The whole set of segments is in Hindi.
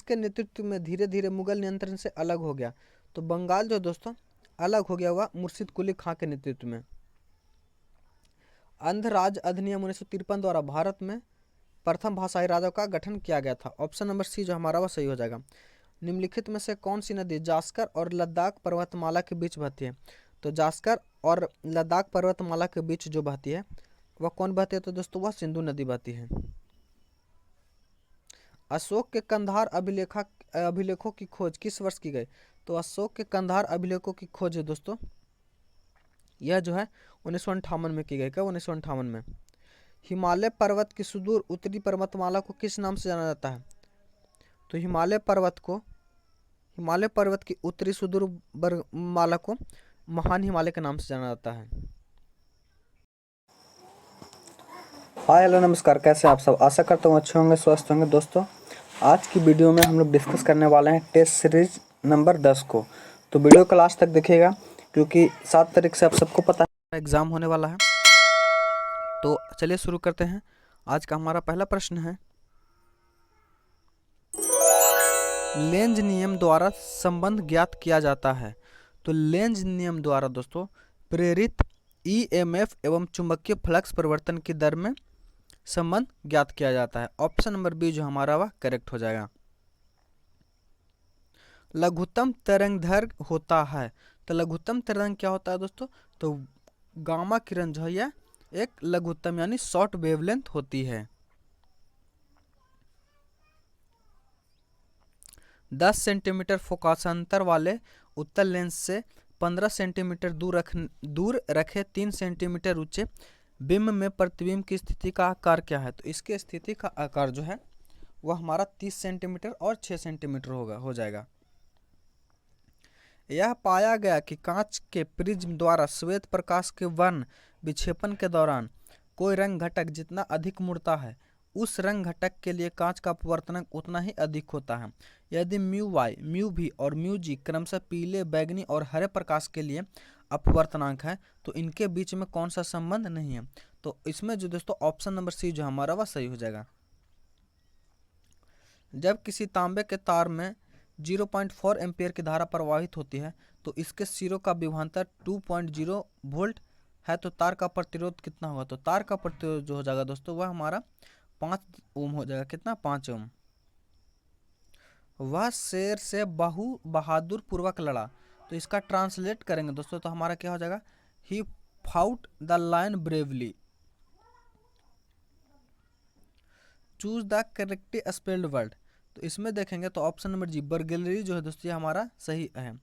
किसके नेतृत्व में धीरे धीरे मुगल नियंत्रण से अलग हो गया? तो बंगाल जो दोस्तों अलग हो गया हुआ मुर्शिद कुली खां के नेतृत्व में। अंध राज अधिनियम 1953 द्वारा भारत में प्रथम भाषाई राज्यों का गठन किया गया था। ऑप्शन नंबर सी जो हमारा वह सही हो जाएगा। निम्नलिखित में से कौन सी नदी जास्कर और लद्दाख पर्वतमाला के बीच बहती है? तो जास्कर और लद्दाख पर्वतमाला के बीच जो बहती है वह कौन बहती है? तो दोस्तों वह सिंधु नदी बहती है। अशोक के कंधार अभिलेखों की खोज किस वर्ष की गई? तो अशोक के कंधार अभिलेखों की खोज है दोस्तों यह जो है 1958 में की गई। कब? 1958 में। हिमालय पर्वत की सुदूर उत्तरी पर्वतमाला को किस नाम से जाना जाता है? तो हिमालय पर्वत की उत्तरी सुदूर माला को महान हिमालय के नाम से जाना जाता है। हाय हेलो नमस्कार, कैसे हैं आप सब? आशा करता हूँ अच्छे होंगे, स्वस्थ होंगे। दोस्तों आज की वीडियो में हम लोग डिस्कस करने वाले हैं टेस्ट सीरीज नंबर 10 को। तो वीडियो को लास्ट तक देखिएगा क्योंकि 7 तारीख से आप सबको पता है एग्ज़ाम होने वाला है। तो चलिए शुरू करते हैं। आज का हमारा पहला प्रश्न है, लेंज नियम द्वारा संबंध ज्ञात किया जाता है। तो लेंज नियम द्वारा दोस्तों प्रेरित ईएमएफ एवं चुंबकीय फ्लक्स परिवर्तन की दर में संबंध ज्ञात किया जाता है। ऑप्शन नंबर बी जो हमारा वह करेक्ट हो जाएगा। लघुत्तम तरंगदैर्घ्य होता है। तो लघुत्तम तरंग क्या होता है दोस्तों? तो गामा किरण जो है एक लघुत्तम यानी शॉर्ट वेवलेंथ होती है। 10 सेंटीमीटर फोकसांतर वाले उत्तल लेंस से 15 सेंटीमीटर दूर रखे 3 सेंटीमीटर ऊंचे बिंब में प्रतिबिंब की स्थिति का आकार क्या है? तो इसके स्थिति का आकार जो है वह हमारा 30 सेंटीमीटर और 6 सेंटीमीटर हो जाएगा। यह पाया गया कि कांच के प्रिज्म द्वारा श्वेत प्रकाश के वर्ण विक्षेपण के दौरान कोई रंग घटक जितना अधिक मुड़ता है उस रंग घटक के लिए कांच का अपवर्तनांक उतना ही अधिक होता है। यदि म्यू वाई, म्यू भी और म्यू जी क्रमशः पीले, बैगनी और हरे प्रकाश के लिए अपवर्तनांक है तो इनके बीच में कौन सा संबंध नहीं है? तो इसमें जो दोस्तों ऑप्शन नंबर सी जो हमारा वह सही हो जाएगा। जब किसी तांबे के तार में 0.4 एम्पियर की धारा प्रवाहित होती है तो इसके सिरों का विभवांतर 2.0 वोल्ट है तो तार का प्रतिरोध कितना होगा? तो तार का प्रतिरोध जो हो जाएगा दोस्तों वह हमारा 5 ओम हो जाएगा। कितना? 5 ओम। वह शेर से बहादुर पूर्वक लड़ा। तो इसका ट्रांसलेट करेंगे दोस्तों तो हमारा क्या हो जाएगा? He fought the lion bravely. Choose the correctly spelled word. तो इसमें देखेंगे तो ऑप्शन नंबर जी बर्गलरी जो है दोस्तों हमारा सही है।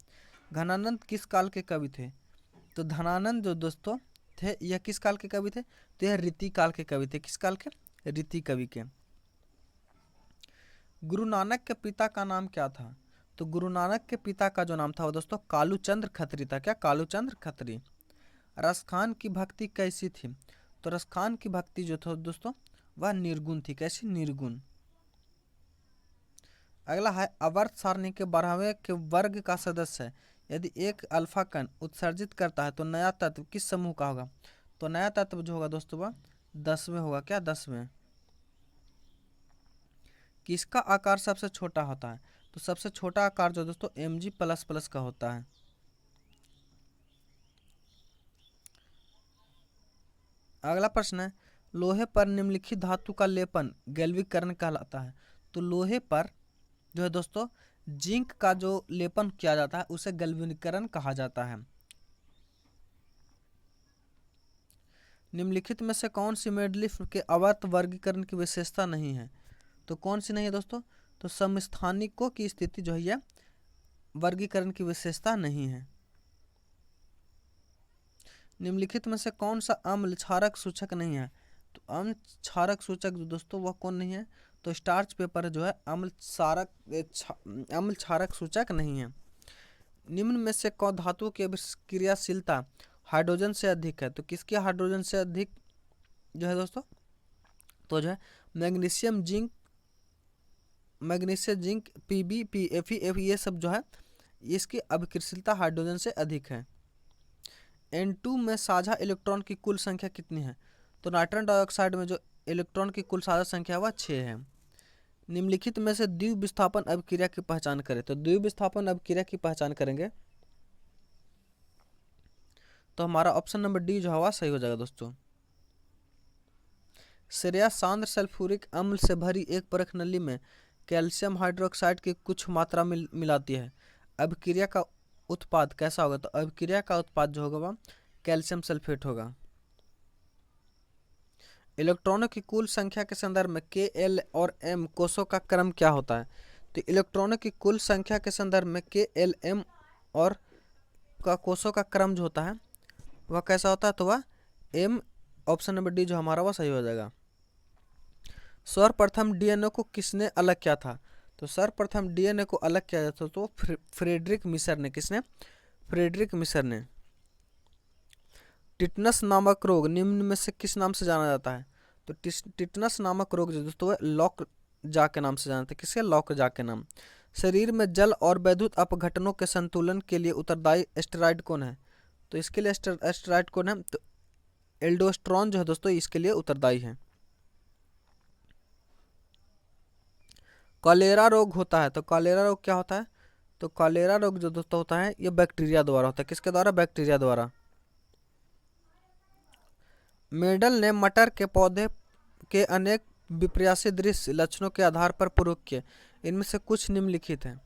घनानंद किस काल के कवि थे? तो धनानंद जो दोस्तों थे यह किस काल के कवि थे? तो यह रीति काल के कवि थे। किस काल के? रीति कवि के। गुरु नानक के पिता का नाम क्या था? तो गुरु नानक के पिता का जो नाम था वो दोस्तों कालूचंद्र खत्री था। क्या? कालूचंद्र खत्री। रसखान की भक्ति कैसी थी? तो रसखान की भक्ति जो था दोस्तों वह निर्गुण थी। कैसी? निर्गुण। अगला है आवर्त सारणी के 12वें के वर्ग का सदस्य है यदि एक अल्फा कण उत्सर्जित करता है तो नया तत्व किस समूह का होगा? तो नया तत्व जो होगा दोस्तों वह 10वें होगा। क्या? 10वें। किसका आकार सबसे छोटा होता है? तो सबसे छोटा आकार जो दोस्तों Mg++ का होता है। अगला प्रश्न है, लोहे पर निम्नलिखित धातु का लेपन गैल्विकरण कहलाता है। तो लोहे पर जो है दोस्तों जिंक का जो लेपन किया जाता है उसे गैल्वेनीकरण कहा जाता है। निम्नलिखित में से कौन सी मेडलिफ्ट के आवर्त वर्गीकरण की विशेषता नहीं है? तो कौन सी नहीं है दोस्तों? तो समस्थानिकों की स्थिति जो है यह वर्गीकरण की विशेषता नहीं है। निम्नलिखित में से कौन सा अम्ल क्षारक सूचक नहीं है? तो अम्ल क्षारक सूचक जो दोस्तों वह कौन नहीं है? तो स्टार्च पेपर जो है अम्ल क्षारक सूचक नहीं है। निम्न में से कौन धातु की क्रियाशीलता हाइड्रोजन से अधिक है? तो किसकी हाइड्रोजन से अधिक जो है दोस्तों? तो जो है मैग्नीशियम, जिंक, पीबी, एफ ये सब जो है इसकी अभिक्रियाशीलता हाइड्रोजन से अधिक है। N2 में साझा इलेक्ट्रॉन की कुल संख्या कितनी है? तो नाइट्रस डाइऑक्साइड में जो इलेक्ट्रॉन की कुल साझा संख्या वह 6 है। निम्नलिखित में से द्विविस्थापन अभिक्रिया की पहचान करें। तो द्विविस्थापन अभिक्रिया की पहचान करेंगे तो हमारा ऑप्शन नंबर डी जो हवा सही हो जाएगा दोस्तों। श्रेया सांद्र सल्फ्यूरिक अम्ल से भरी एक परख नली में कैल्शियम हाइड्रोक्साइड की कुछ मात्रा मिलाती है। अभिक्रिया का उत्पाद कैसा होगा? तो अभिक्रिया का उत्पाद जो होगा वह कैल्शियम सल्फेट होगा। इलेक्ट्रॉनों की कुल संख्या के संदर्भ में के, एल और एम कोषों का क्रम क्या होता है? तो इलेक्ट्रॉनों की कुल संख्या के संदर्भ में के, एल, एम और का कोषों का क्रम जो होता है वह कैसा होता है? तो वह एम, ऑप्शन नंबर डी जो हमारा वह सही हो जाएगा। सर्वप्रथम डीएनए को किसने अलग किया था? तो सर्वप्रथम डीएनए को अलग किया जाता तो फ्रेडरिक मिशर ने। किसने? फ्रेडरिक मिशर ने। टिटनस नामक रोग निम्न में से किस नाम से जाना जाता है? तो टिटनस नामक रोग जो दोस्तों लॉक जा के नाम से जाना जाता है। किसके? लॉक जा के नाम। शरीर में जल और वैद्युत अपघटनों के संतुलन के लिए उत्तरदायी एस्टेरॉइड कौन है? तो इसके लिए एस्टेरॉइड कौन है? तो एल्डोस्ट्रॉन जो है दोस्तों इसके लिए उत्तरदायी है। कॉलेरा रोग होता है। तो कॉलेरा रोग क्या होता है? तो कॉलेरा रोग जो दोस्तों होता है ये बैक्टीरिया द्वारा होता है। किसके द्वारा? बैक्टीरिया द्वारा। मेडल ने मटर के पौधे के अनेक विपर्यासी दृश्य लक्षणों के आधार पर प्रयोग किए। इनमें से कुछ निम्नलिखित हैं।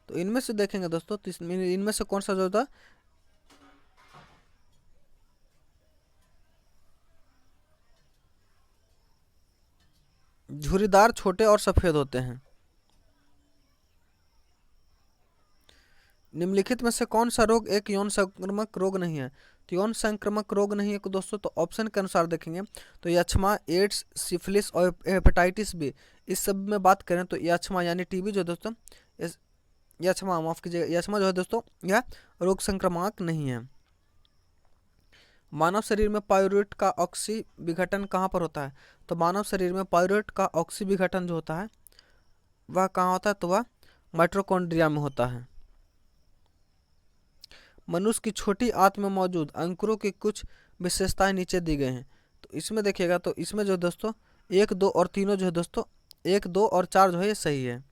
तो इनमें से देखेंगे दोस्तों तो इनमें से कौन सा जो होता? झुर्रीदार, छोटे और सफेद होते हैं। निम्नलिखित में से कौन सा रोग एक यौन संक्रामक रोग नहीं है? तो यौन संक्रामक रोग नहीं है दोस्तों। तो ऑप्शन के अनुसार देखेंगे तो यक्ष्मा, एड्स, सिफिलिस और हेपेटाइटिस बी। इस सब में बात करें तो यक्ष्मा यानी टीबी जो दोस्तों यक्ष्मा, माफ कीजिएगा, यक्ष्मा जो है दोस्तों यह रोग संक्रामक नहीं है। मानव शरीर में पाइरूवेट का ऑक्सी विघटन कहाँ पर होता है? तो मानव शरीर में पाइरूवेट का ऑक्सी विघटन जो होता है वह कहाँ होता है? तो वह माइटोकॉन्ड्रिया में होता है। मनुष्य की छोटी आंत में मौजूद अंकुरों की कुछ विशेषताएं नीचे दी गई हैं। तो इसमें देखिएगा तो इसमें जो दोस्तों 1, 2 और तीनों जो है दोस्तों 1, 2 और 4 जो है ये सही है।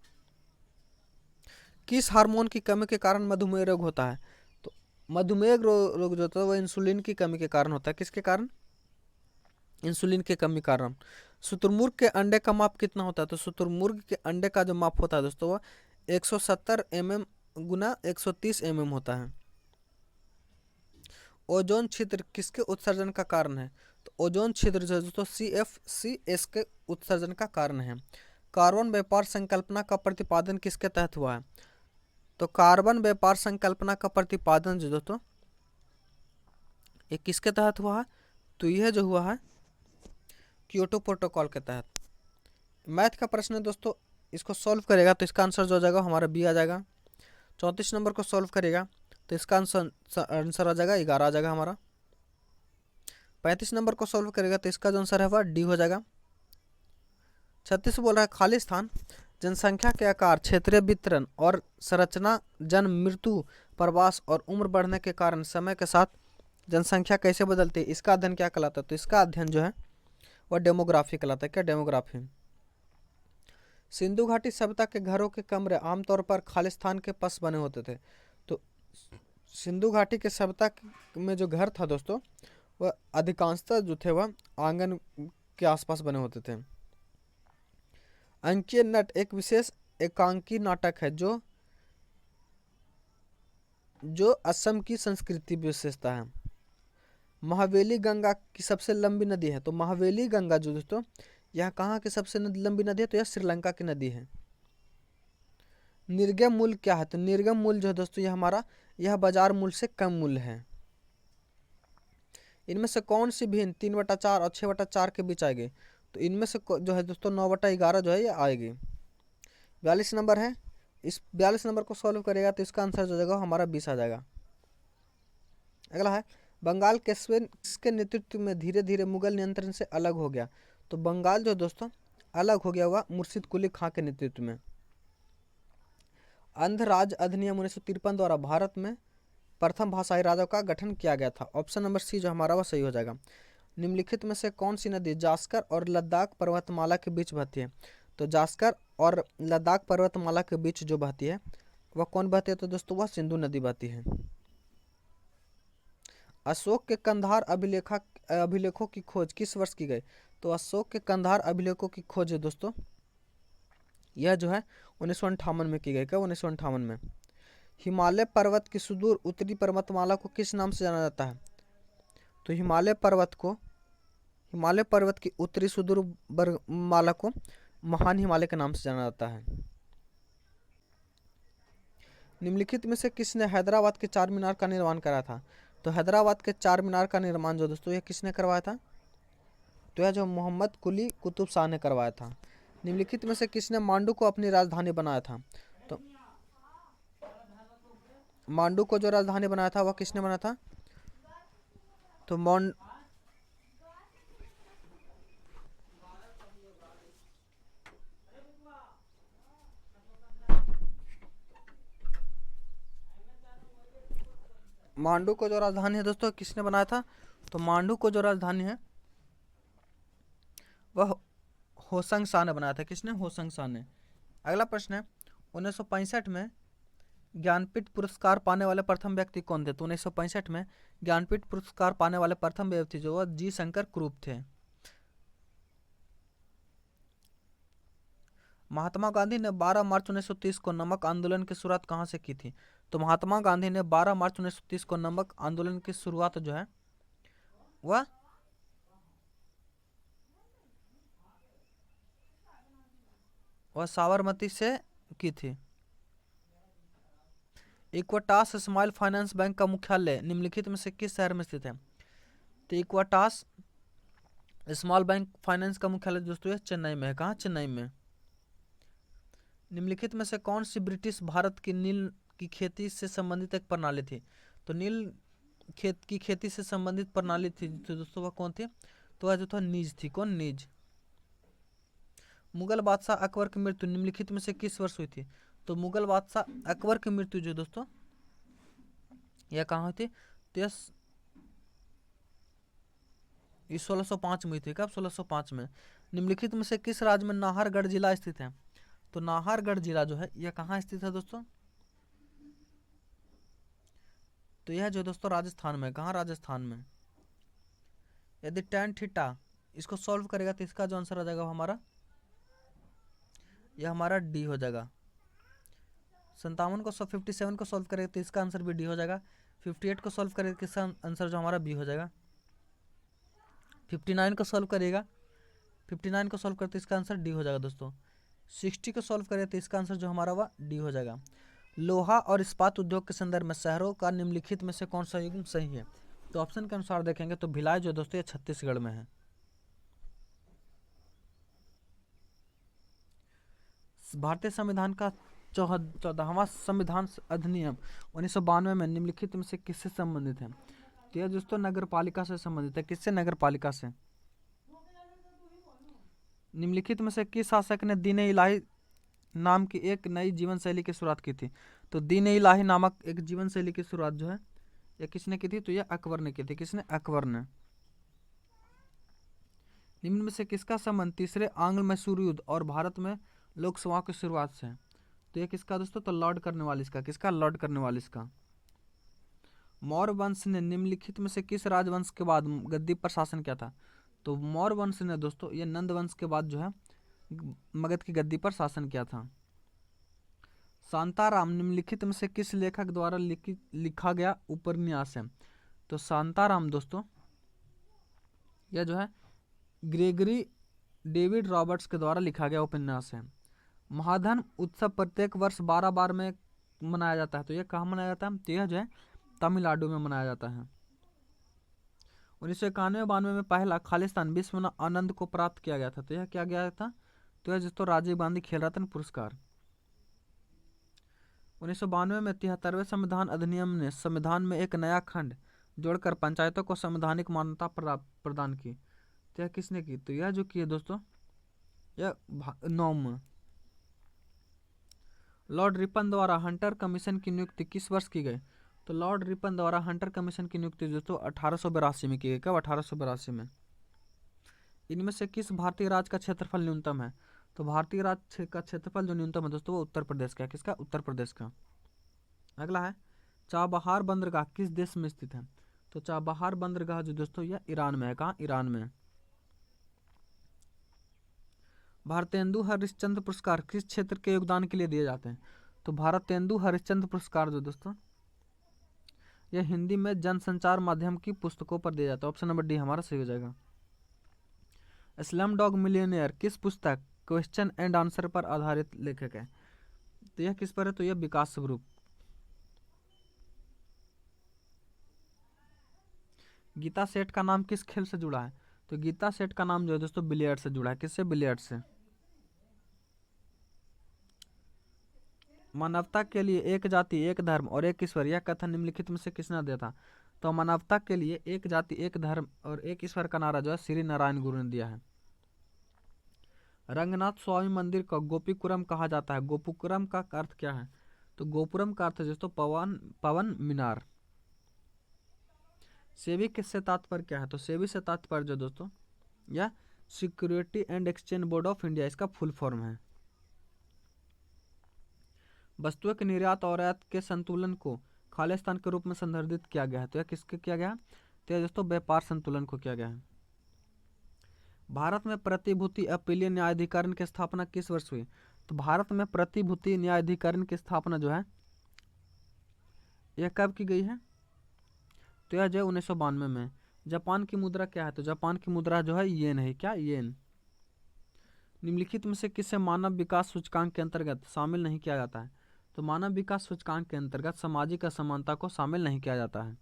किस हार्मोन की कमी के कारण मधुमेह रोग होता है? तो मधुमेह रोग जो होता है वह इंसुलिन की कमी के कारण होता है। किसके कारण? इंसुलिन के कमी कारण। शुतुरमुर्ग के अंडे का माप कितना होता है? तो शुतुरमुर्ग के अंडे का जो माप होता है दोस्तों वह 170 mm गुना 130 mm होता है। ओजोन छिद्र किसके उत्सर्जन का कारण है? तो ओजोन छिद्र जो है दोस्तों CFCs के उत्सर्जन का कारण है। कार्बन व्यापार संकल्पना का प्रतिपादन किसके तहत हुआ है? तो कार्बन व्यापार संकल्पना का प्रतिपादन जो दोस्तों ये किसके तहत हुआ है? तो यह जो हुआ है क्योटो प्रोटोकॉल के तहत। मैथ का प्रश्न है दोस्तों, इसको सॉल्व करेगा तो इसका आंसर जो हो जाएगा हमारा बी आ जाएगा। 34 नंबर को सॉल्व करेगा तो इसका आंसर आ जाएगा 11 आ जाएगा हमारा। 35 नंबर को सॉल्व करेगा तो इसका जो आंसर है वह डी हो जाएगा। 36 बोल रहा है खाली स्थान जनसंख्या के आकार, क्षेत्रीय वितरण और संरचना, जन्म, मृत्यु, प्रवास और उम्र बढ़ने के कारण समय के साथ जनसंख्या कैसे बदलती है, इसका अध्ययन क्या कहलाता है? तो इसका अध्ययन जो है वह डेमोग्राफी कहलाता है। क्या? डेमोग्राफी। सिंधु घाटी सभ्यता के घरों के कमरे आमतौर पर खालिस्तान के पास बने होते थे। तो सिंधु घाटी के सभ्यता में जो घर था दोस्तों वह अधिकांशतः जो थे वह आंगन के आसपास बने होते थे। अंकीय नट एक विशेष एकांकी नाटक है जो असम की संस्कृति विशेषता है। महावेली गंगा की सबसे लंबी नदी है। तो महावेली गंगा जो दोस्तों यह कहाँ की सबसे लंबी नदी है? तो यह श्रीलंका की नदी है। निर्गम मूल्य क्या है? तो निर्गम मूल्य जो है दोस्तों यह बाजार मूल्य से कम मूल्य है। इनमें से कौन सी भिन्न 3/4 और 6/4 के बीच आएगी? तो इनमें से जो है दोस्तों 9/11 जो है ये आएगी। 42 नंबर है, इस 42 नंबर को सॉल्व करेगा तो इसका आंसर जो जाएगा हमारा 20 आ जाएगा। अगला है बंगाल किसके नेतृत्व में धीरे धीरे मुगल नियंत्रण से अलग हो गया? तो बंगाल जो दोस्तों अलग हो गया हुआ मुर्शिद कुली खां के नेतृत्व में। अंध राज अधिनियम 1953 द्वारा भारत में प्रथम भाषाई राज्यों का गठन किया गया था। ऑप्शन नंबर सी जो हमारा वह सही हो जाएगा। निम्नलिखित में से कौन सी नदी जास्कर और लद्दाख पर्वतमाला के बीच बहती है? तो जास्कर और लद्दाख पर्वतमाला के बीच जो बहती है वह कौन बहती है? तो दोस्तों वह सिंधु नदी बहती है। अशोक के कंधार अभिलेखों की खोज किस वर्ष की गई? तो अशोक के कंधार अभिलेखों की खोज है दोस्तों, यह जो है 1958 में की गई। कब? 1958 में। हिमालय पर्वत की सुदूर उत्तरी पर्वतमाला को किस नाम से जाना जाता है? तो हिमालय पर्वत की उत्तरी सुदूर माला को महान हिमालय के नाम से जाना जाता है। निम्नलिखित में से किसने हैदराबाद के चार मीनार का निर्माण कराया था? तो हैदराबाद के चार मीनार का निर्माण जो दोस्तों यह किसने करवाया था? तो यह जो मोहम्मद कुली कुतुब शाह ने करवाया था। निम्नलिखित में से किसने मांडू को अपनी राजधानी बनाया था? तो मांडू को जो राजधानी बनाया था वह किसने बनाया था? तो मांडू को जो राजधानी है दोस्तों किसने बनाया था? तो मांडू को जो राजधानी है वह होशंग शाह ने बनाया था। किसने? होशंग शाह ने। अगला प्रश्न है 1965 में ज्ञानपीठ पुरस्कार पाने वाले प्रथम व्यक्ति कौन थे? तो 1965 में ज्ञानपीठ पुरस्कार पाने वाले प्रथम व्यक्ति जो वह जी शंकर कुरूप थे। महात्मा गांधी ने 12 मार्च 1930 को नमक आंदोलन की शुरुआत कहाँ से की थी? तो महात्मा गांधी ने 12 मार्च 1930 को नमक आंदोलन की शुरुआत जो है वह साबरमती से की थी। इक्विटास स्मॉल फाइनेंस बैंक का मुख्यालय निम्नलिखित में से किस शहर में स्थित है? तो इक्विटास स्मॉल बैंक फाइनेंस का मुख्यालय दोस्तों चेन्नई में है। कहाँ? चेन्नई में। निम्नलिखित में से कौन सी ब्रिटिश भारत की नील की खेती से संबंधित एक प्रणाली थी? तो नील की खेती से संबंधित प्रणाली थी तो दोस्तों वह कौन थी? तो वह जो था नीज थी। कौन? नीज। मुगल बादशाह अकबर की मृत्यु निम्नलिखित में से किस वर्ष हुई थी? तो मुगल बादशाह अकबर की मृत्यु जो दोस्तों यह कहाँ हुई थी? तो 1605 में हुई थी। कब? 1605 में। निम्नलिखित में से किस राज्य में नाहरगढ़ जिला स्थित है? तो नाहरगढ़ जिला जो है यह कहाँ स्थित है दोस्तों? तो यह जो दोस्तों राजस्थान में। कहाँ? राजस्थान में। यदि tan थीटा इसको सॉल्व करेगा तो इसका जो आंसर आ जाएगा हमारा यह हमारा डी हो जाएगा। 57 को 57 को सॉल्व करेगा तो इसका आंसर भी डी हो जाएगा। 58 को सॉल्व करेगा तो इसका आंसर जो हमारा बी हो जाएगा। 59 को सॉल्व करेगा 59 को सॉल्व करते इसका आंसर डी हो जाएगा दोस्तों। 60 को सॉल्व करें तो इसका आंसर जो हमारा वह डी हो जाएगा। लोहा और इस्पात उद्योग के संदर्भ में शहरों का निम्नलिखित में से कौन सा युग्म सही है? तो ऑप्शन के अनुसार देखेंगे तो भिलाई जो दोस्तों ये छत्तीसगढ़ में है। भारतीय संविधान का 14वां संविधान अधिनियम 1992 में निम्नलिखित में से किससे संबंधित है? तो यह दोस्तों नगर पालिका से संबंधित है। किससे? नगर पालिका से। निम्नलिखित में से किस शासक ने दीन इलाही नाम की एक नई जीवन शैली की शुरुआत की थी? तो दीन इलाही नामक एक जीवन शैली की शुरुआत जो है यह किसने की थी? तो यह अकबर ने की थी। किसने? अकबर ने। निम्न में से किसका संबंध तीसरे आंग्ल मैसूर युद्ध और भारत में लोकसभा की शुरुआत से है? तो यह किसका दोस्तों? तो लॉर्ड कॉर्नवालिस का। किसका? लॉर्ड कॉर्नवालिस का। मौर्य वंश ने निम्नलिखित में से किस राजवंश के बाद गद्दी पर शासन किया था? तो मौर्य वंश ने दोस्तों यह नंद वंश के बाद जो है मगध की गद्दी पर शासन किया था। शांताराम निम्नलिखित में से किस लेखक द्वारा लिखा गया उपन्यास है? तो शांताराम दोस्तों यह जो है ग्रेगरी डेविड रॉबर्ट्स के द्वारा लिखा गया उपन्यास है। महाधन उत्सव प्रत्येक वर्ष 12 बार में मनाया जाता है। तो यह कहाँ मनाया जाता है? तो यह जो है तमिलनाडु में मनाया जाता है। 1991-92 में पहला खालिस्तान विश्व आनंद को प्राप्त किया गया था। तो यह क्या गया था? तो यह दोस्तों राजीव गांधी खेल रत्न पुरस्कार। 1992 में 73वें संविधान अधिनियम ने संविधान में एक नया खंड जोड़कर पंचायतों को संवैधानिक मान्यता प्रदान की। तो यह किसने की? तो यह जो की है दोस्तों यह नौम लॉर्ड रिपन द्वारा हंटर कमीशन की नियुक्ति किस वर्ष की गई? तो लॉर्ड रिपन द्वारा हंटर कमीशन की नियुक्ति दोस्तों 1882 में की गई। कब? 1882 में। इनमें से किस भारतीय राज्य का क्षेत्रफल न्यूनतम है? तो भारतीय राज्य का क्षेत्रफल जो न्यूनतम है दोस्तों वो उत्तर प्रदेश का है। किसका? उत्तर प्रदेश का। अगला है चाबहार बंदरगाह किस देश में स्थित है? तो चाबहार बंदरगाह जो दोस्तों यह ईरान में है। कहाँ? ईरान में। भारतेंदु हरिश्चंद्र पुरस्कार किस क्षेत्र के योगदान के लिए दिए जाते हैं? तो भारतेंदु हरिश्चंद्र पुरस्कार जो दोस्तों यह हिंदी में जनसंचार माध्यम की पुस्तकों पर दिया जाता है। ऑप्शन नंबर डी हमारा सही हो जाएगा। स्लम डॉग मिलियनेयर किस पुस्तक क्वेश्चन एंड आंसर पर आधारित लेखक है? तो यह किस पर है? तो यह विकास स्वरूप। गीता सेठ का नाम किस खेल से जुड़ा है? तो गीता सेठ का नाम जो है दोस्तों बिलियर्ड से जुड़ा है। किससे? बिलियर्ड से। मानवता के लिए एक जाति एक धर्म और एक ईश्वर यह कथन निम्नलिखित में से किसने दिया था? तो मानवता के लिए एक जाति एक धर्म और एक ईश्वर का नारा जो है श्री नारायण गुरु ने दिया है। रंगनाथ स्वामी मंदिर को गोपीपुरम कहा जाता है। गोपुरम का अर्थ क्या है? तो गोपुरम का अर्थ है दोस्तों पवन मीनार। सेबी किससे तात्पर्य क्या है? तो सेबी से तात्पर्य जो दोस्तों यह security and exchange board of India इसका फुल फॉर्म है। वस्तुओं के निर्यात और आयात के संतुलन को खालिस्तान के रूप में संदर्भित किया गया है। तो यह किसके किया गया? तो यह दोस्तों व्यापार संतुलन को किया गया है। भारत में प्रतिभूति अपीलीय न्यायाधिकरण की स्थापना किस वर्ष हुई? तो भारत में प्रतिभूति न्यायाधिकरण की स्थापना जो है यह कब की गई है? तो यह जो है 1992 में। जापान की मुद्रा क्या है? तो जापान की मुद्रा जो है येन है। क्या? येन। निम्नलिखित में से किसे मानव विकास सूचकांक के अंतर्गत शामिल नहीं किया जाता है? तो मानव विकास सूचकांक के अंतर्गत सामाजिक असमानता को शामिल नहीं किया जाता है।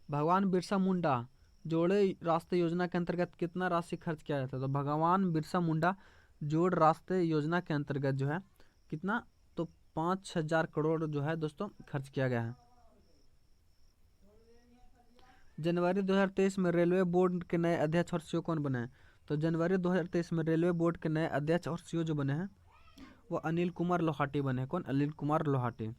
भगवान बिरसा मुंडा जोड़े रास्ते योजना के अंतर्गत कितना राशि खर्च किया जाता है? तो भगवान बिरसा मुंडा जोड़ रास्ते योजना के अंतर्गत जो है कितना? तो 5,000 करोड़ जो है दोस्तों खर्च किया गया है। जनवरी 2023 में रेलवे बोर्ड के नए अध्यक्ष और सीईओ कौन बने हैं? तो जनवरी 2023 में रेलवे बोर्ड के नए अध्यक्ष और सीईओ जो बने हैं वो अनिल कुमार लोहाटी बने हैं। कौन? अनिल कुमार लोहाटी।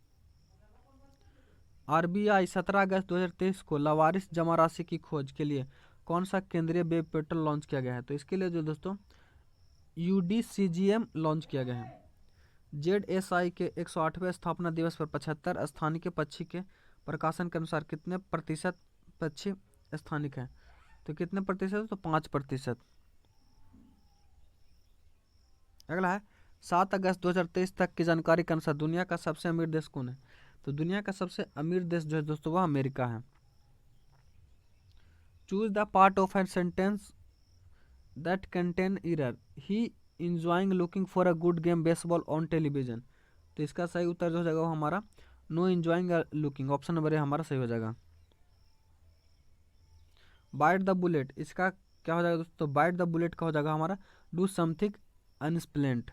आरबीआई 17 अगस्त 2023 को लावारिस जमा राशि की खोज के लिए कौन सा केंद्रीय वेब पोर्टल लॉन्च किया गया है? तो इसके लिए जो दोस्तों UDCGM लॉन्च किया गया है। ZSI के 108वें स्थापना दिवस पर 75 स्थानिक पक्षी के प्रकाशन के अनुसार कितने प्रतिशत पक्षी स्थानिक है? तो कितने प्रतिशत? तो 5%। अगला है 7 अगस्त 2023 तक की जानकारी के अनुसार दुनिया का सबसे अमीर देश कौन है? तो दुनिया का सबसे अमीर देश जो है दोस्तों वह अमेरिका है। Choose the part of an sentence that contain error he enjoying looking for a good game baseball on television. तो इसका सही उत्तर जो हो जाएगा वो हमारा no enjoying looking. Option number A हमारा सही हो जाएगा। बाइट द बुलेट इसका क्या हो जाएगा दोस्तों? बाइट द बुलेट का हो जाएगा हमारा डू समथिंग अनस्प्लेंट।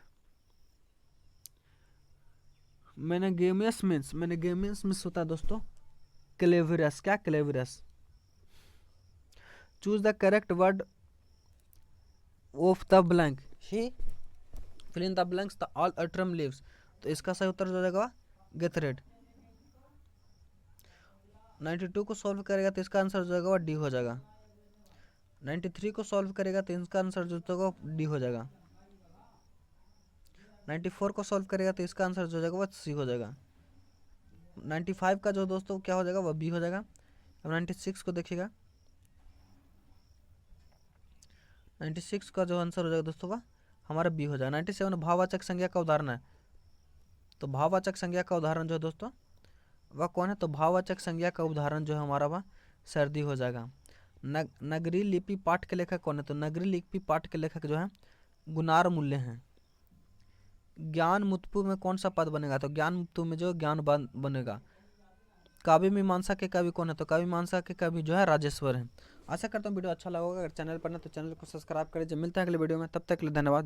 मैनेगेमियस मीन्स होता है दोस्तों क्लेवियस। क्या? क्लेवियस। Choose the correct word of the blank he fill in the blanks the all autumn leaves. तो इसका सही उत्तर हो जाएगा गेथरेड। 92 को सॉल्व करेगा तो इसका आंसर जो जाएगा डी हो जाएगा। 93 को सॉल्व करेगा तो इसका आंसर जो होगा डी हो जाएगा। 94 को सॉल्व करेगा तो इसका आंसर जो जाएगा वह सी हो जाएगा। 95 का जो दोस्तों क्या हो जाएगा वह बी हो जाएगा। अब 96 को देखिएगा। 96 का जो आंसर हो जाएगा दोस्तों वह हमारा बी हो जाएगा। 97 भाववाचक संज्ञा का उदाहरण है। तो भाववाचक संज्ञा का उदाहरण जो है दोस्तों वह कौन है? तो भाववाचक संज्ञा का उदाहरण जो है हमारा वह सर्दी हो जाएगा। नगरीय लिपि पाठ के लेखक कौन है? तो नगरीय लिपि पाठ के लेखक जो है गुनार मूल्य हैं। ज्ञान मुतपु में कौन सा पद बनेगा? तो ज्ञान मुतपु में जो ज्ञान बनेगा। काव्य मीमांसा के कवि कौन है? तो काव्य मीमांसा के कवि जो है राजेश्वर हैं। आशा करता हूँ वीडियो अच्छा लगा होगा। अगर चैनल पर ना तो चैनल को सब्सक्राइब करें। जब मिलते हैं अगले वीडियो में तब तक के लिए धन्यवाद।